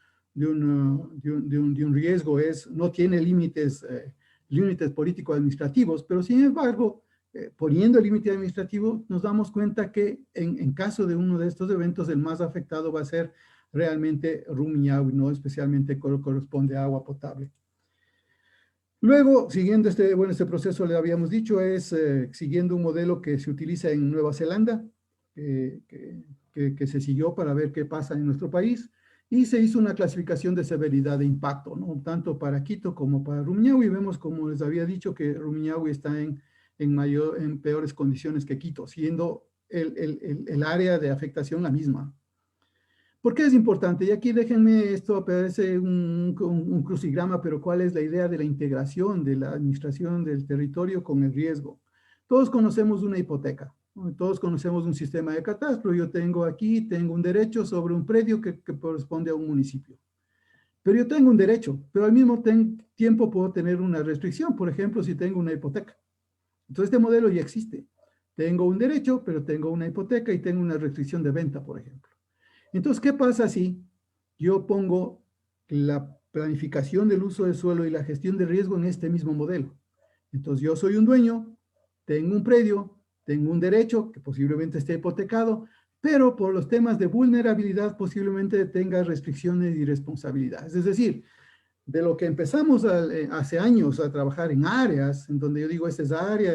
riesgo no tiene límites político-administrativos, pero sin embargo, poniendo el límite administrativo, nos damos cuenta que en caso de uno de estos eventos, el más afectado va a ser realmente Rumiñahui, ¿no? Especialmente corresponde a agua potable. Luego, siguiendo este proceso, le habíamos dicho, es siguiendo un modelo que se utiliza en Nueva Zelanda, que se siguió para ver qué pasa en nuestro país, y se hizo una clasificación de severidad de impacto, ¿no? Tanto para Quito como para Rumiñahui, y vemos, como les había dicho, que Rumiñahui está en peores condiciones que Quito, siendo el área de afectación la misma. ¿Por qué es importante? Y aquí déjenme, esto aparece un crucigrama, pero ¿cuál es la idea de la integración de la administración del territorio con el riesgo? Todos conocemos una hipoteca, ¿no? Todos conocemos un sistema de catastro. Yo tengo un derecho sobre un predio que corresponde a un municipio. Pero yo tengo un derecho, pero al mismo tiempo puedo tener una restricción, por ejemplo, si tengo una hipoteca. Entonces, este modelo ya existe. Tengo un derecho, pero tengo una hipoteca y tengo una restricción de venta, por ejemplo. Entonces, ¿qué pasa si yo pongo la planificación del uso del suelo y la gestión de riesgo en este mismo modelo? Entonces, yo soy un dueño, tengo un predio, tengo un derecho que posiblemente esté hipotecado, pero por los temas de vulnerabilidad posiblemente tenga restricciones y responsabilidades. Es decir, de lo que empezamos hace años a trabajar en áreas, en donde yo digo, esta es área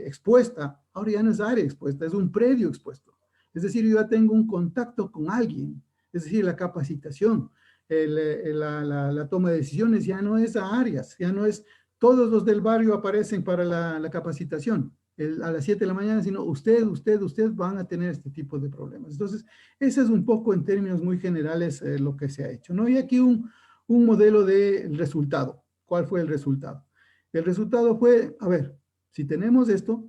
expuesta, ahora ya no es área expuesta, es un predio expuesto. Es decir, yo ya tengo un contacto con alguien, es decir, la capacitación, la toma de decisiones ya no es a áreas, ya no es todos los del barrio aparecen para la capacitación a las 7 de la mañana, sino usted van a tener este tipo de problemas. Entonces, ese es un poco en términos muy generales lo que se ha hecho, ¿no? Y aquí un modelo de resultado. ¿Cuál fue el resultado? El resultado fue, a ver, si tenemos esto,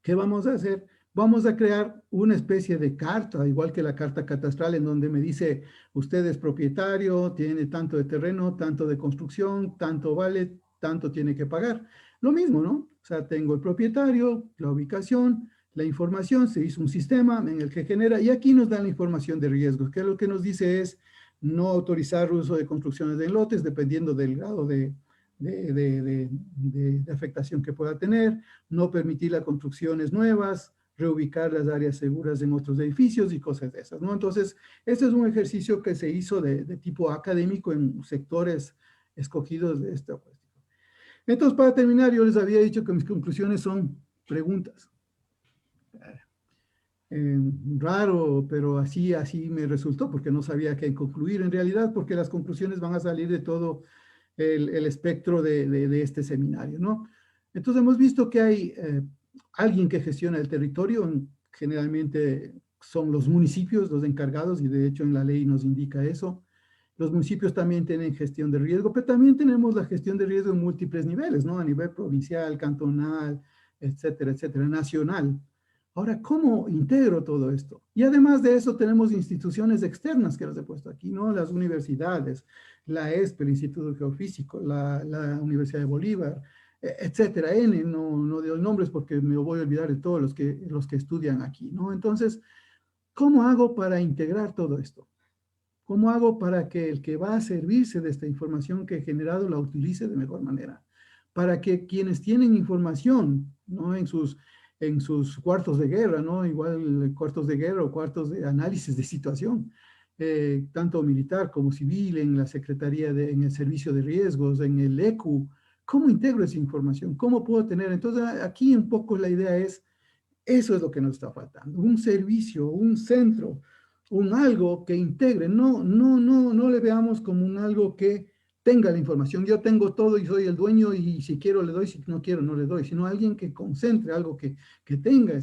¿qué vamos a hacer? Vamos a crear una especie de carta, igual que la carta catastral, en donde me dice, usted es propietario, tiene tanto de terreno, tanto de construcción, tanto vale, tanto tiene que pagar. Lo mismo, ¿no? O sea, tengo el propietario, la ubicación, la información, se hizo un sistema en el que genera, y aquí nos dan la información de riesgos, que lo que nos dice es no autorizar uso de construcciones de lotes, dependiendo del grado de afectación que pueda tener, no permitir las construcciones nuevas, reubicar las áreas seguras en otros edificios y cosas de esas, ¿no? Entonces, este es un ejercicio que se hizo de tipo académico en sectores escogidos de esta cuestión. Entonces, para terminar, yo les había dicho que mis conclusiones son preguntas. Raro, pero así me resultó, porque no sabía qué concluir en realidad, porque las conclusiones van a salir de todo el espectro de este seminario, ¿no? Entonces hemos visto que hay alguien que gestiona el territorio, generalmente son los municipios los encargados, y de hecho en la ley nos indica eso, Los municipios también tienen gestión de riesgo, pero también tenemos la gestión de riesgo en múltiples niveles, ¿no? A nivel provincial, cantonal, etcétera, nacional. Ahora, ¿cómo integro todo esto? Y además de eso, tenemos instituciones externas que las he puesto aquí, ¿no? Las universidades, la ESPE, el Instituto Geofísico, la Universidad de Bolívar, etcétera, N, no digo nombres porque me voy a olvidar de todos los que estudian aquí, ¿no? Entonces, ¿cómo hago para integrar todo esto? ¿Cómo hago para que el que va a servirse de esta información que he generado la utilice de mejor manera? Para que quienes tienen información, ¿no? En sus cuartos de guerra, ¿no? Igual cuartos de guerra o cuartos de análisis de situación, tanto militar como civil, en la Secretaría en el Servicio de Riesgos, en el ECU, ¿cómo integro esa información? ¿Cómo puedo tener? Entonces, aquí un poco la idea es eso es lo que nos está faltando, un servicio, un centro, un algo que integre, no le veamos como un algo que tenga la información, yo tengo todo y soy el dueño y si quiero le doy, si no quiero no le doy, sino alguien que concentre, algo que tenga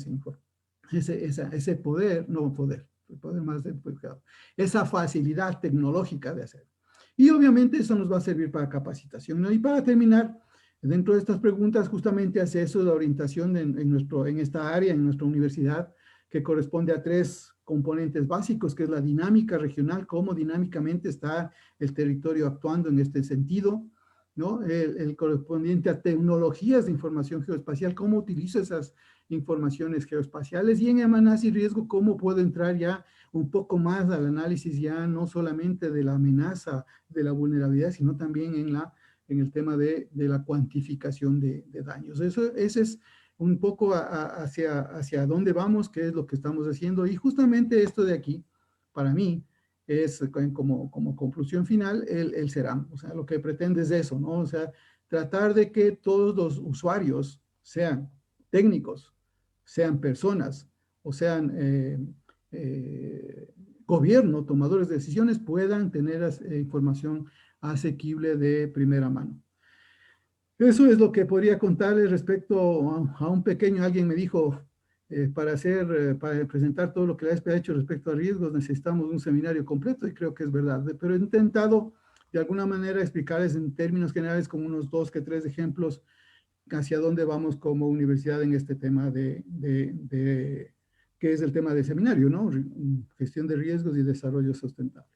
ese poder, no poder, el poder más dedicado, esa facilidad tecnológica de hacer. Y obviamente eso nos va a servir para capacitación, ¿no? Y para terminar, dentro de estas preguntas, justamente hace eso de orientación en esta área, en nuestra universidad, que corresponde a 3 componentes básicos, que es la dinámica regional, cómo dinámicamente está el territorio actuando en este sentido, ¿no? El correspondiente a tecnologías de información geoespacial, cómo utilizo esas informaciones geoespaciales, y en amenaza y riesgo, cómo puedo entrar ya un poco más al análisis ya no solamente de la amenaza, de la vulnerabilidad, sino también en el tema de la cuantificación de daños. Ese es un poco hacia dónde vamos, qué es lo que estamos haciendo. Y justamente esto de aquí, para mí, es como conclusión final, el CERAM. O sea, lo que pretende es eso, ¿no? O sea, tratar de que todos los usuarios, sean técnicos, sean personas, o sean gobierno, tomadores de decisiones, puedan tener información asequible de primera mano. Eso es lo que podría contarles respecto a un pequeño, alguien me dijo, para presentar todo lo que la ESPE ha hecho respecto a riesgos, necesitamos un seminario completo, y creo que es verdad, pero he intentado de alguna manera explicarles en términos generales, como unos 2 que 3 ejemplos, hacia dónde vamos como universidad en este tema que es el tema del seminario, ¿no? Gestión de riesgos y desarrollo sustentable.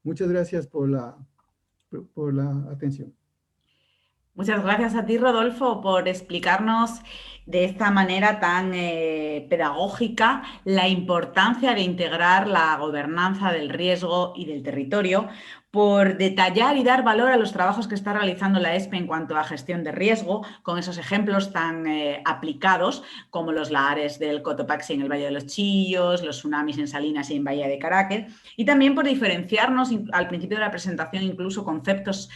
Muchas gracias por la atención. Muchas gracias a ti, Rodolfo, por explicarnos de esta manera tan pedagógica la importancia de integrar la gobernanza del riesgo y del territorio, por detallar y dar valor a los trabajos que está realizando la ESPE en cuanto a gestión de riesgo, con esos ejemplos tan aplicados como los lahares del Cotopaxi en el Valle de los Chillos, los tsunamis en Salinas y en Bahía de Caracas, y también por diferenciarnos al principio de la presentación incluso conceptos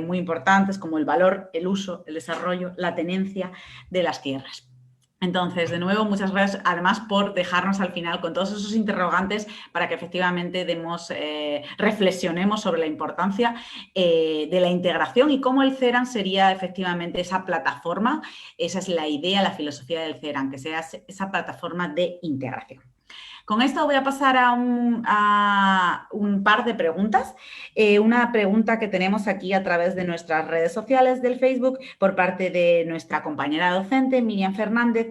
muy importantes como el valor, el uso, el desarrollo, la tenencia de las tierras. Entonces, de nuevo, muchas gracias además por dejarnos al final con todos esos interrogantes para que efectivamente reflexionemos sobre la importancia de la integración y cómo el CERAM sería efectivamente esa plataforma. Esa es la idea, la filosofía del CERAM, que sea esa plataforma de integración. Con esto voy a pasar a un par de preguntas. Una pregunta que tenemos aquí a través de nuestras redes sociales del Facebook por parte de nuestra compañera docente, Miriam Fernández,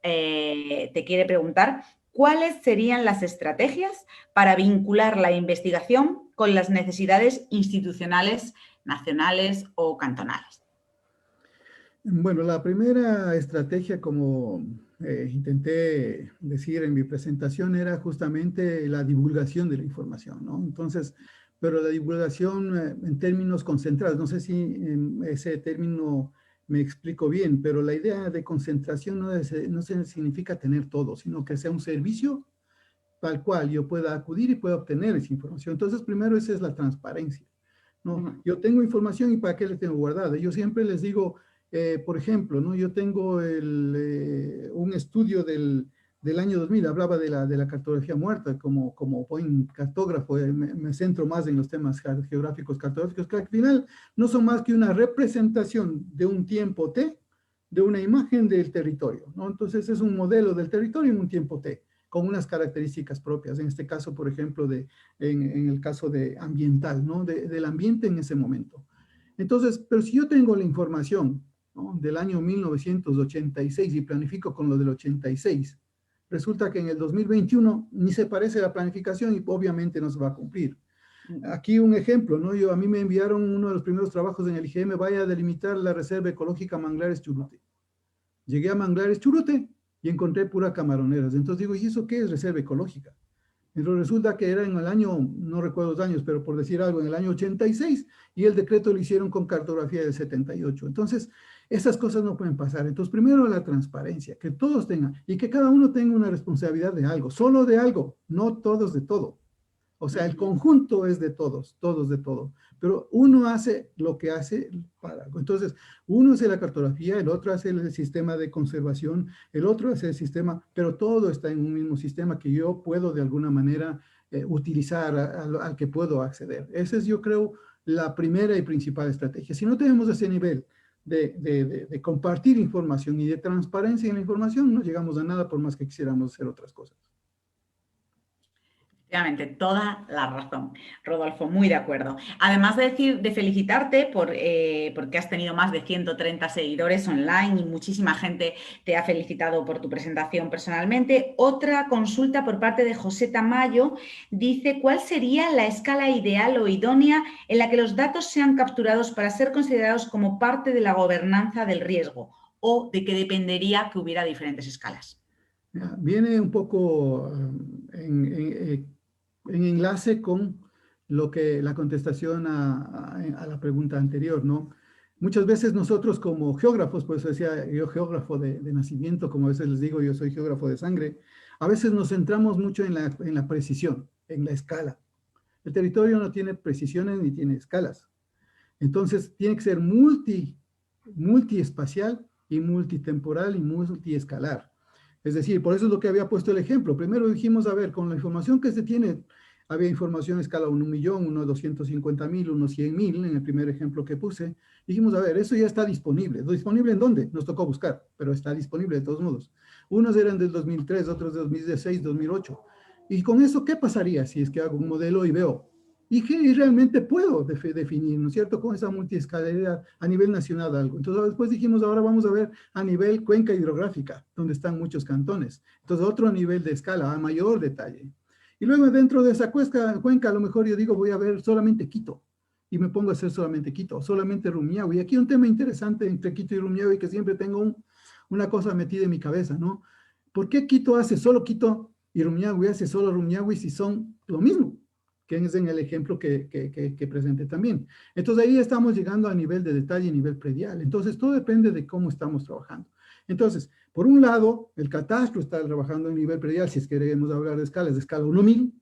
te quiere preguntar ¿cuáles serían las estrategias para vincular la investigación con las necesidades institucionales, nacionales o cantonales? Bueno, la primera estrategia, como intenté decir en mi presentación, era justamente la divulgación de la información, ¿no? Entonces, pero la divulgación en términos concentrados, no sé si ese término me explico bien, pero la idea de concentración no significa tener todo, sino que sea un servicio tal cual yo pueda acudir y pueda obtener esa información. Entonces, primero esa es la transparencia, ¿no? Yo tengo información y ¿para qué la tengo guardada? Yo siempre les digo, por ejemplo, ¿no? Yo tengo un estudio del año 2000, hablaba de la cartografía muerta, como buen cartógrafo, me centro más en los temas geográficos cartográficos, que al final no son más que una representación de un tiempo T, de una imagen del territorio, ¿no? Entonces es un modelo del territorio en un tiempo T. con unas características propias. En este caso, por ejemplo, en el caso de ambiental, ¿no? Del ambiente en ese momento. Entonces, pero si yo tengo la información, ¿no?, del año 1986 y planifico con lo del 86, resulta que en el 2021 ni se parece la planificación y obviamente no se va a cumplir. Aquí un ejemplo, ¿no? A mí me enviaron uno de los primeros trabajos en el IGM, vaya a delimitar la reserva ecológica Manglares Churute. Llegué a Manglares Churute y encontré pura camaroneras. Entonces digo, ¿y eso qué es reserva ecológica? Entonces resulta que era en el año, no recuerdo los años, pero por decir algo, en el año 86, y el decreto lo hicieron con cartografía del 78. Entonces, esas cosas no pueden pasar. Entonces, primero la transparencia, que todos tengan, y que cada uno tenga una responsabilidad de algo, solo de algo, no todos de todo. O sea, el conjunto es de todos, todos de todo. Pero uno hace lo que hace para algo. Entonces, uno hace la cartografía, el otro hace el sistema de conservación, el otro hace el sistema, pero todo está en un mismo sistema que yo puedo de alguna manera utilizar, al que puedo acceder. Esa es, yo creo, la primera y principal estrategia. Si no tenemos ese nivel de compartir información y de transparencia en la información, no llegamos a nada por más que quisiéramos hacer otras cosas. Efectivamente, toda la razón, Rodolfo, muy de acuerdo. Además de felicitarte porque has tenido más de 130 seguidores online y muchísima gente te ha felicitado por tu presentación personalmente, otra consulta por parte de José Tamayo dice: ¿cuál sería la escala ideal o idónea en la que los datos sean capturados para ser considerados como parte de la gobernanza del riesgo, o de qué dependería que hubiera diferentes escalas? Viene un poco en enlace con la contestación a la pregunta anterior, ¿no? Muchas veces nosotros como geógrafos, por eso decía yo geógrafo de nacimiento, como a veces les digo, yo soy geógrafo de sangre, a veces nos centramos mucho en la precisión, en la escala. El territorio no tiene precisiones ni tiene escalas. Entonces tiene que ser multiespacial y multitemporal y multiescalar. Es decir, por eso es lo que había puesto el ejemplo. Primero dijimos, a ver, con la información que se tiene, había información a escala 1.000.000, uno 250.000, uno 100.000, en el primer ejemplo que puse. Dijimos, a ver, eso ya está disponible. ¿Disponible en dónde? Nos tocó buscar, pero está disponible de todos modos. Unos eran del 2003, otros de 2006, 2008. Y con eso, ¿qué pasaría si es que hago un modelo y veo? Y realmente puedo definir, ¿no es cierto?, con esa multiescalabilidad a nivel nacional algo. Entonces después dijimos, ahora vamos a ver a nivel cuenca hidrográfica, donde están muchos cantones. Entonces otro nivel de escala, a mayor detalle. Y luego dentro de esa cuenca, a lo mejor yo digo, voy a ver solamente Quito. Y me pongo a hacer solamente Quito, solamente Rumiñahui. Y aquí un tema interesante entre Quito y Rumiñahui, que siempre tengo una cosa metida en mi cabeza, ¿no? ¿Por qué Quito hace solo Quito y Rumiñahui hace solo Rumiñahui si son lo mismo? Que es en el ejemplo que presenté también. Entonces ahí estamos llegando a nivel de detalle y nivel predial. Entonces todo depende de cómo estamos trabajando. Entonces, por un lado, el catastro está trabajando en nivel predial, si es que queremos hablar de escala 1.000,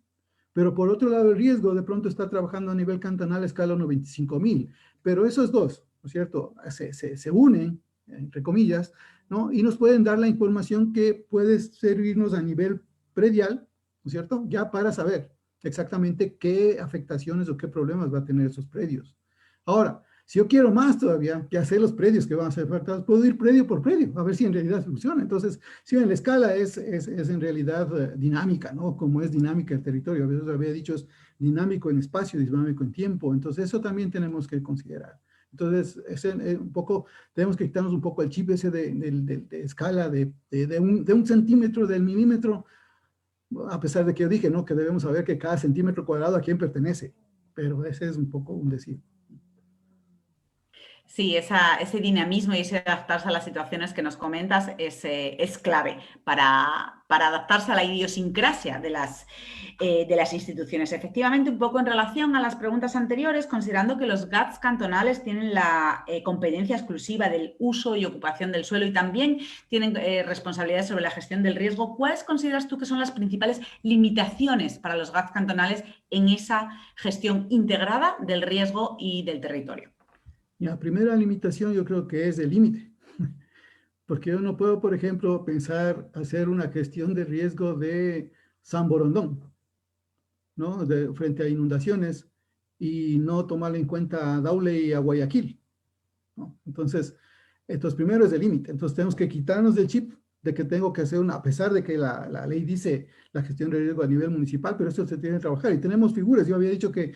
pero por otro lado el riesgo de pronto está trabajando a nivel cantonal a escala 1.25.000. Pero esos dos, ¿no es cierto?, se unen, entre comillas, ¿no?, y nos pueden dar la información que puede servirnos a nivel predial, ¿no es cierto?, ya para saber exactamente qué afectaciones o qué problemas va a tener esos predios. Ahora, si yo quiero más todavía que hacer los predios que van a ser afectados, puedo ir predio por predio, a ver si en realidad funciona. Entonces, si en la escala es en realidad dinámica, ¿no? Como es dinámica el territorio. A veces había dicho es dinámico en espacio, dinámico en tiempo. Entonces, eso también tenemos que considerar. Entonces, un poco, tenemos que quitarnos un poco el chip ese de escala, de un centímetro, del milímetro, a pesar de que yo dije, ¿no?, que debemos saber que cada centímetro cuadrado a quién pertenece, pero ese es un poco un decir. Sí, ese dinamismo y ese adaptarse a las situaciones que nos comentas es clave para adaptarse a la idiosincrasia de las instituciones. Efectivamente, un poco en relación a las preguntas anteriores, considerando que los GATS cantonales tienen la competencia exclusiva del uso y ocupación del suelo y también tienen responsabilidades sobre la gestión del riesgo, ¿cuáles consideras tú que son las principales limitaciones para los GATS cantonales en esa gestión integrada del riesgo y del territorio? La primera limitación yo creo que es el límite, porque yo no puedo, por ejemplo, pensar hacer una gestión de riesgo de San Borondón, ¿no?, frente a inundaciones y no tomar en cuenta a Daule y a Guayaquil, ¿no? Entonces, primero es el límite. Entonces tenemos que quitarnos del chip de que tengo que hacer a pesar de que la ley dice la gestión de riesgo a nivel municipal, pero eso se tiene que trabajar. Y tenemos figuras, yo había dicho que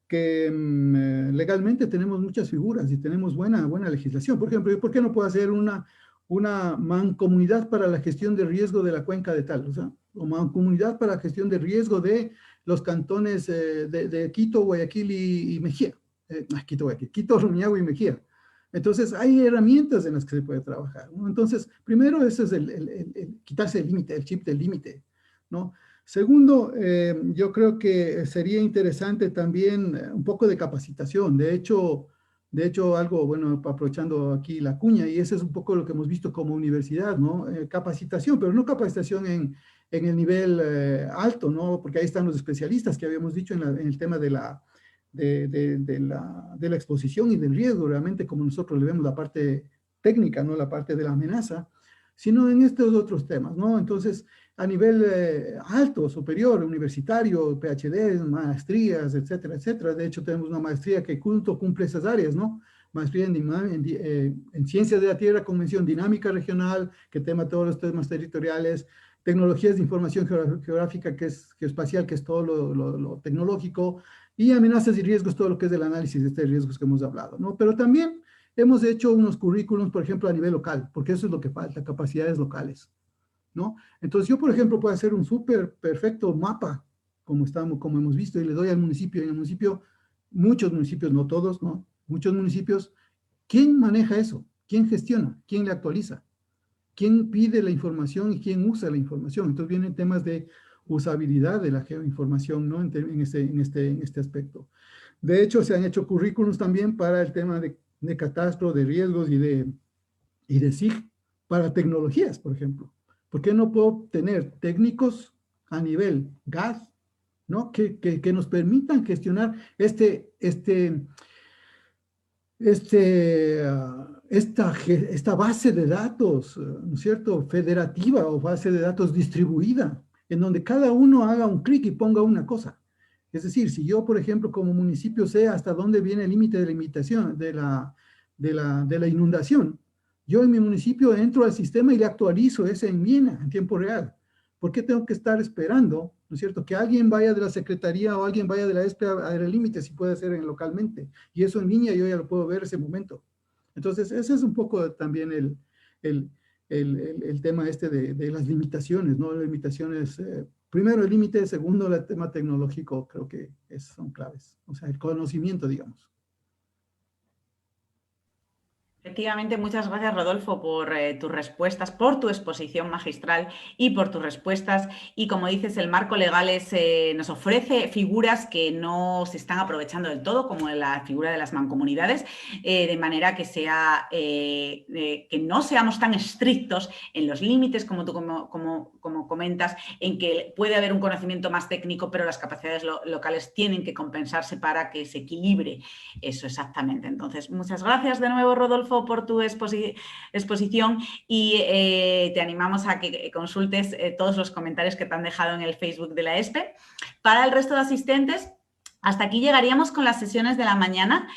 legalmente tenemos muchas figuras y tenemos buena legislación. Por ejemplo, ¿por qué no puedo hacer una mancomunidad para la gestión de riesgo de la cuenca de tal? O sea, o mancomunidad para la gestión de riesgo de los cantones de Quito, Guayaquil y Mejía. Quito, Guayaquil, Quito, Rumiñahui y Mejía. Entonces, hay herramientas en las que se puede trabajar, ¿no? Entonces, primero, ese es quitarse el límite, el chip del límite, ¿no? Segundo, yo creo que sería interesante también un poco de capacitación. De hecho, algo, bueno, aprovechando aquí la cuña, y ese es un poco lo que hemos visto como universidad, ¿no? Capacitación, pero no capacitación en el nivel alto, ¿no? Porque ahí están los especialistas que habíamos dicho en el tema de la exposición y del riesgo, realmente como nosotros le vemos la parte técnica, no la parte de la amenaza, sino en estos otros temas, ¿no? Entonces, a nivel alto, superior, universitario, PhD, maestrías, etcétera, etcétera. De hecho, tenemos una maestría que cumple esas áreas, ¿no? Maestría en Ciencias de la Tierra, Convención Dinámica Regional, que tema todos los temas territoriales, tecnologías de información geográfica, que es geoespacial, que es todo lo tecnológico, y amenazas y riesgos, todo lo que es el análisis de estos riesgos que hemos hablado, ¿no? Pero también hemos hecho unos currículums, por ejemplo, a nivel local, porque eso es lo que falta, capacidades locales, ¿no? Entonces yo, por ejemplo, puedo hacer un súper perfecto mapa, como hemos visto, y le doy al municipio, y en el municipio, muchos municipios, no todos, ¿no? Muchos municipios, ¿quién maneja eso? ¿Quién gestiona? ¿Quién le actualiza? ¿Quién pide la información y quién usa la información? Entonces vienen temas de usabilidad de la geoinformación, ¿no? En este aspecto. De hecho, se han hecho currículums también para el tema de catastro, de riesgos y de SIG para tecnologías, por ejemplo. ¿Por qué no puedo tener técnicos a nivel gas, ¿no? Que nos permitan gestionar esta base de datos, ¿no es cierto?, federativa o base de datos distribuida, en donde cada uno haga un clic y ponga una cosa. Es decir, si yo, por ejemplo, como municipio sé hasta dónde viene el límite de la limitación, de la inundación, yo en mi municipio entro al sistema y le actualizo ese en Viena, en tiempo real. ¿Por qué tengo que estar esperando, ¿no es cierto?, que alguien vaya de la Secretaría o alguien vaya de la ESPE a ver el límite, si puede ser localmente? Y eso en línea yo ya lo puedo ver ese momento. Entonces, ese es un poco también el tema de las limitaciones, ¿no? Las limitaciones, primero el límite, segundo el tema tecnológico, creo que son claves. O sea, el conocimiento, digamos. Efectivamente, muchas gracias, Rodolfo, por tus respuestas, por tu exposición magistral y por tus respuestas. Y como dices, el marco legal nos ofrece figuras que no se están aprovechando del todo, como la figura de las mancomunidades, de manera que no seamos tan estrictos en los límites, como tú como comentas, en que puede haber un conocimiento más técnico, pero las capacidades locales tienen que compensarse para que se equilibre eso exactamente. Entonces, muchas gracias de nuevo, Rodolfo, por tu exposición y te animamos a que consultes todos los comentarios que te han dejado en el Facebook de la ESPE. Para el resto de asistentes, hasta aquí llegaríamos con las sesiones de la mañana.